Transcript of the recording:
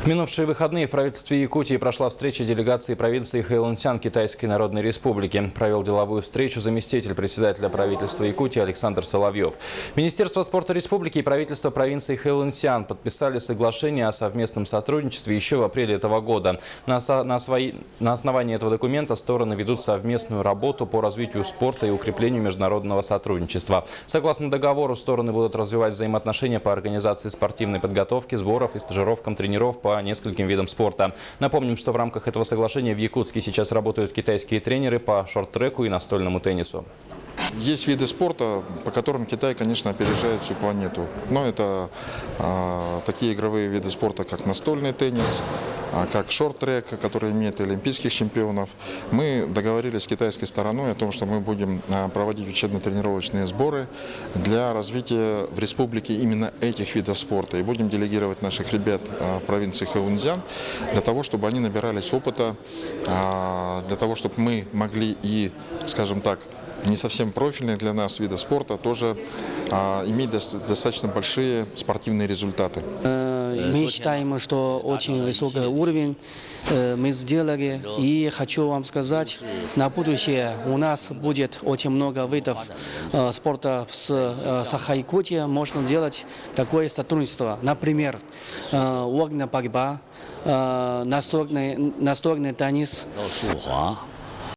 В минувшие выходные в правительстве Якутии прошла встреча делегации провинции Хэйлунцзян Китайской Народной Республики. Провел деловую встречу заместитель председателя правительства Якутии Александр Соловьев. Министерство спорта республики и правительство провинции Хэйлунцзян подписали соглашение о совместном сотрудничестве еще в апреле этого года. На основании этого документа стороны ведут совместную работу по развитию спорта и укреплению международного сотрудничества. Согласно договору, стороны будут развивать взаимоотношения по организации спортивной подготовки, сборов и стажировкам тренеров по нескольким видам спорта. Напомним, что в рамках этого соглашения в Якутске сейчас работают китайские тренеры по шорт-треку и настольному теннису. Есть виды спорта, по которым Китай, конечно, опережает всю планету. Но это такие игровые виды спорта, как настольный теннис, как шорт-трек, который имеет олимпийских чемпионов. Мы договорились с китайской стороной о том, что мы будем проводить учебно-тренировочные сборы для развития в республике именно этих видов спорта. И будем делегировать наших ребят в провинции Хэйлунцзян для того, чтобы они набирались опыта, для того, чтобы мы могли и, скажем так, не совсем профильные для нас виды спорта тоже иметь достаточно большие спортивные результаты. Мы считаем, что очень высокий уровень мы сделали. И хочу вам сказать, на будущее у нас будет очень много видов спорта с Саха-Якутией. Можно делать такое сотрудничество. Например, огненная борьба, настольный теннис.